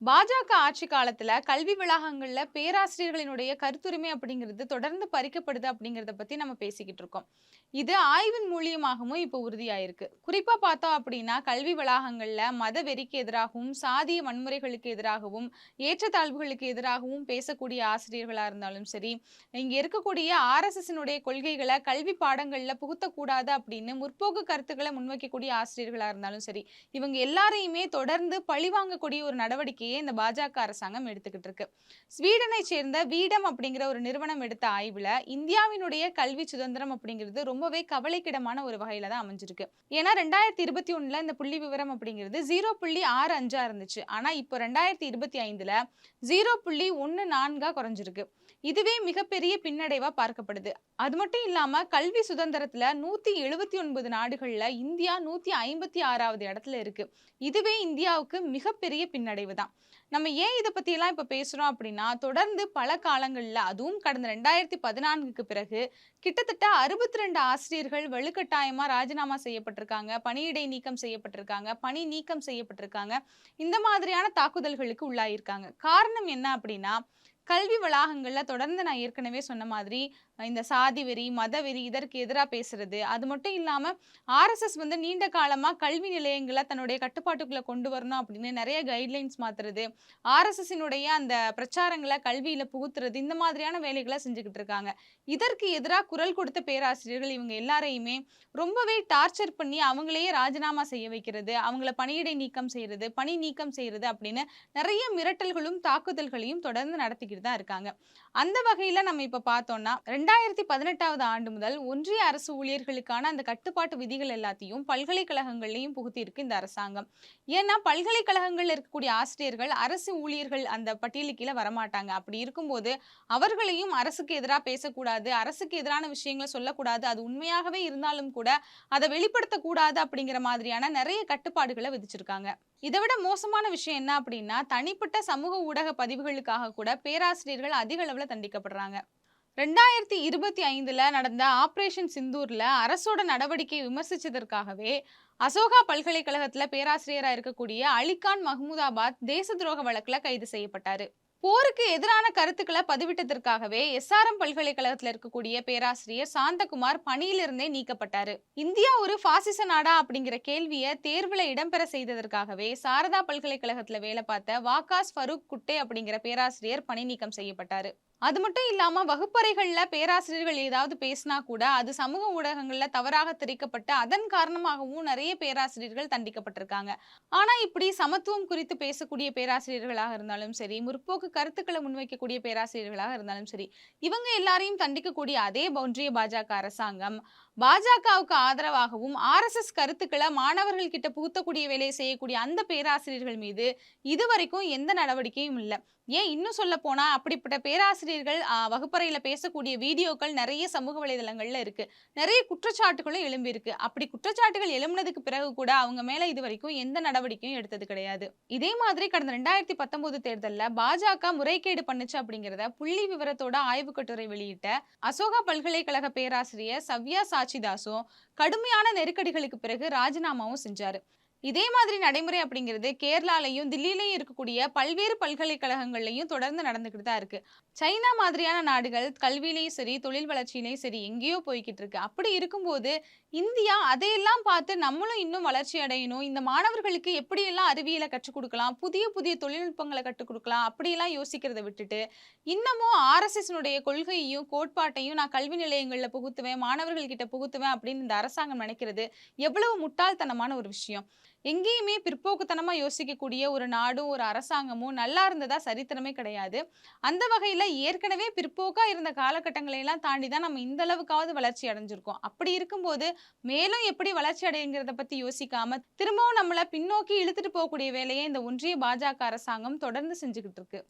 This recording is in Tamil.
பாஜக ஆட்சி காலத்துல கல்வி வளாகங்கள்ல பேராசிரியர்களினுடைய கருத்துரிமை அப்படிங்கிறது தொடர்ந்து பறிக்கப்படுது அப்படிங்கிறத பத்தி நம்ம பேசிக்கிட்டு இருக்கோம். இது ஆய்வின் மூலியமாகவும் இப்ப உறுதியாயிருக்கு. குறிப்பா பார்த்தோம் அப்படின்னா கல்வி வளாகங்கள்ல மத வெறிக்கு எதிராகவும், சாதிய வன்முறைகளுக்கு எதிராகவும், ஏற்றத்தாழ்வுகளுக்கு எதிராகவும் பேசக்கூடிய ஆசிரியர்களா இருந்தாலும் சரி, இங்க இருக்கக்கூடிய ஆர்எஸ்எஸ்னுடைய கொள்கைகளை கல்வி பாடங்கள்ல புகுத்தக்கூடாது அப்படின்னு முற்போக்கு கருத்துக்களை முன்வைக்கக்கூடிய ஆசிரியர்களா இருந்தாலும் சரி, இவங்க எல்லாரையுமே தொடர்ந்து பழிவாங்கக்கூடிய ஒரு நடவடிக்கையை இந்த பாஜக அரசாங்கம் எடுத்துக்கிட்டு இருக்கு. ஸ்வீடனை சேர்ந்த வீடம் அப்படிங்கிற ஒரு நிறுவனம் எடுத்த ஆய்வுல இந்தியாவினுடைய கல்வி சுதந்திரம் அப்படிங்கிறது ரொம்பவே கவலைக்கிடமான ஒரு வகையில தான் அமைஞ்சிருக்கு. ஏன்னா 2021ல இந்த புள்ளி விவரம் அப்படிங்கிறது 0.65 இருந்துச்சு. ஆனா இப்போ 2025ல 0.14 குறைஞ்சிருக்கு. இதுவே மிகப்பெரிய பின்னடைவா பார்க்கப்படுது. அது மட்டும் இல்லாம கல்வி சுதந்திரத்துல 179 நாடுகள்ல இந்தியா 156வது இடத்துல இருக்கு. இதுவே இந்தியாவுக்கு மிகப்பெரிய பின்னடைவு தான். நம்ம ஏன் இத பத்தியெல்லாம் இப்ப பேசுறோம் அப்படின்னா, தொடர்ந்து பல காலங்கள்ல அதுவும் கடந்த 2014க்கு பிறகு கிட்டத்தட்ட 62 ஆசிரியர்கள் வலுக்கட்டாயமா ராஜினாமா செய்யப்பட்டிருக்காங்க. பணியிடை நீக்கம் செய்யப்பட்டிருக்காங்க. பணி நீக்கம் செய்யப்பட்டிருக்காங்க. இந்த மாதிரியான தாக்குதல்களுக்கு உள்ளாயிருக்காங்க. காரணம் என்ன அப்படின்னா, கல்வி வளாகங்கள்ல தொடர்ந்து நான் ஏற்கனவே சொன்ன மாதிரி, இந்த சாதி வெறி, மத வெறி இதற்கு எதிரா பேசுறது. அது மட்டும் இல்லாம ஆர்எஸ்எஸ் வந்து நீண்ட காலமா கல்வி நிலையங்கள தன்னுடைய கட்டுப்பாட்டுக்குள்ள கொண்டு வரணும் அப்படின்னு நெறைய கைட்லைன்ஸ் மாத்துறது. ஆர்எஸ்எஸ்ஸினுடைய அந்த பிரச்சாரங்கள கல்வியில புகுத்துறது. இந்த மாதிரியான வேலைகள செஞ்சுகிட்டு இருக்காங்க. இதற்கு எதிரா குரல் கொடுத்த பேராசிரியர்கள் இவங்க எல்லாரையுமே ரொம்பவே டார்ச்சர் பண்ணி அவங்களையே ராஜினாமா செய்ய வைக்கிறது. அவங்கள பணியிடை நீக்கம் செய்றது, பணி நீக்கம் செய்றது அப்படின்னு நெறைய மிரட்டல்களும், தாக்குதல்களையும் தொடர்ந்து நடத்திக்கிட்டு தான் இருக்காங்க. அந்த வகையில நம்ம இப்ப பார்த்தோம்னா, 2018வது ஆண்டு முதல் ஒன்றிய அரசு ஊழியர்களுக்கான அந்த கட்டுப்பாட்டு விதிகள் எல்லாத்தையும் பல்கலைக்கழகங்கள்லயும் புகுத்தியிருக்கு இந்த அரசாங்கம். ஏன்னா, பல்கலைக்கழகங்கள்ல இருக்கக்கூடிய ஆசிரியர்கள் அரசு ஊழியர்கள் அந்த பட்டியலுக்கு கீழ வரமாட்டாங்க. அப்படி இருக்கும்போது, அவர்களையும் அரசுக்கு எதிரா பேசக்கூடாது, அரசுக்கு எதிரான விஷயங்கள சொல்லக்கூடாது. அது உண்மையாகவே இருந்தாலும் கூட, அத வெளிப்படுத்தக்கூடாது அப்படிங்கிற மாதிரியான நெறைய கட்டுப்பாடுகள விதிச்சிருக்காங்க. இத விட மோசமான விஷயம் என்ன அப்படின்னா, தனிப்பட்ட சமூக ஊடக பதிவுகளுக்காக கூட பேராசிரியர்கள் அதிக அளவுல தண்டிக்கப்படுறாங்க. 2025ல நடந்த ஆப்பரேஷன் சிந்தூர்ல அரசோட நடவடிக்கையை விமர்சிச்சதற்காகவே, அசோகா பல்கலைக்கழகத்துல பேராசிரியரா இருக்கக்கூடிய அலிகான் மஹ்மூதாபாத் தேச துரோக வழக்குல கைது செய்யப்பட்டாரு. போருக்கு எதிரான கருத்துக்கள பதிவிட்டதற்காகவே எஸ்ஆர்எம் பல்கலைக்கழகத்துல இருக்கக்கூடிய பேராசிரியர் சாந்தகுமார் பணியிலிருந்தே நீக்கப்பட்டாரு. இந்தியா ஒரு பாசிச நாடா அப்படிங்கிற கேள்விய தேர்வுல இடம்பெற செய்ததற்காகவே சாரதா பல்கலைக்கழகத்துல வேலை பார்த்த வாகாஸ் ஃபரூக் குட்டே அப்படிங்கிற பேராசிரியர் பணி நீக்கம் செய்யப்பட்டாரு. அது மட்டும் இல்லாம வகுப்பறைகள்ல பேராசிரியர்கள் ஏதாவது பேசினா கூட அது சமூக ஊடகங்கள்ல தவறாக திரிக்கப்பட்டு அதன் காரணமாகவும் நிறைய பேராசிரியர்கள் தண்டிக்கப்பட்டிருக்காங்க. ஆனா இப்படி சமத்துவம் குறித்து பேசக்கூடிய பேராசிரியர்களாக இருந்தாலும் சரி, முற்போக்கு கருத்துக்களை முன்வைக்கக்கூடிய பேராசிரியர்களாக இருந்தாலும் சரி, இவங்க எல்லாரையும் தண்டிக்கக்கூடிய அதே ஒன்றிய பாஜக அரசாங்கம் பாஜகவுக்கு ஆதரவாகவும் ஆர்எஸ்எஸ் கருத்துக்களை மாணவர்கள் கிட்ட புகுத்தக்கூடிய வேலையை செய்யக்கூடிய அந்த பேராசிரியர்கள் மீது இதுவரைக்கும் எந்த நடவடிக்கையும் இல்ல. ஏன் இன்னும் சொல்லப்போனா, அப்படிப்பட்ட பேராசிரியர்கள் வகுப்பறையில பேசக்கூடிய வீடியோக்கள் நெறைய சமூக வலைதளங்கள்ல இருக்கு. நெறைய குற்றச்சாட்டுகளும் எழும்பியிருக்கு. அப்படி குற்றச்சாட்டுகள் எழும்பினதுக்கு பிறகு கூட அவங்க மேல இதுவரைக்கும் எந்த நடவடிக்கையும் எடுத்தது கிடையாது. இதே மாதிரி கடந்த 2019 தேர்தல்ல பாஜக முறைகேடு பண்ணுச்சு அப்படிங்கிறத புள்ளி விவரத்தோட ஆய்வு கட்டுரை வெளியிட்ட அசோகா பல்கலைக்கழக பேராசிரியர் சவ்யா சாச்சிதாஸும் கடுமையான நெருக்கடிகளுக்கு பிறகு ராஜினாமாவும் செஞ்சாரு. இதே மாதிரி நடைமுறை அப்படிங்கிறது கேரளாலயும், தில்லியிலயும் இருக்கக்கூடிய பல்வேறு பல்கலைக்கழகங்கள்லயும் தொடர்ந்து நடந்துகிட்டு தான் இருக்கு. சைனா மாதிரியான நாடுகள் கல்வியிலயும் சரி, தொழில் வளர்ச்சியிலயும் சரி எங்கேயோ போய்க்கிட்டு இருக்கு. அப்படி இருக்கும்போது இந்தியா அதையெல்லாம் பார்த்து நம்மளும் இன்னும் வளர்ச்சி அடையணும். இந்த மாணவர்களுக்கு எப்படியெல்லாம் அறிவியல கற்றுக் கொடுக்கலாம், புதிய புதிய தொழில்நுட்பங்கள கற்றுக் கொடுக்கலாம், அப்படியெல்லாம் யோசிக்கிறத விட்டுட்டு, இன்னமும் ஆர்எஸ்எஸ்னுடைய கொள்கையையும், கோட்பாட்டையும் நான் கல்வி நிலையங்கள்ல புகுத்துவேன், மாணவர்கள் கிட்ட புகுத்துவேன் அப்படின்னு இந்த அரசாங்கம் நினைக்கிறது எவ்வளவு முட்டாள்தனமான ஒரு விஷயம். எங்கேயுமே பிற்போக்குத்தனமா யோசிக்கக்கூடிய ஒரு நாடும், ஒரு அரசாங்கமும் நல்லா இருந்ததா சரித்திரமே கிடையாது. அந்த வகையில ஏற்கனவே பிற்போக்கா இருந்த காலகட்டங்களை எல்லாம் தாண்டி தான் நம்ம இந்த அளவுக்காவது வளர்ச்சி அடைஞ்சிருக்கோம். அப்படி இருக்கும்போது, மேலும் எப்படி வளர்ச்சி அடையுங்கிறத பத்தி யோசிக்காம, திரும்பவும் நம்மள பின்னோக்கி இழுத்துட்டு போகக்கூடிய வேலையை இந்த ஒன்றிய பாஜக அரசாங்கம் தொடர்ந்து செஞ்சுகிட்டு இருக்கு.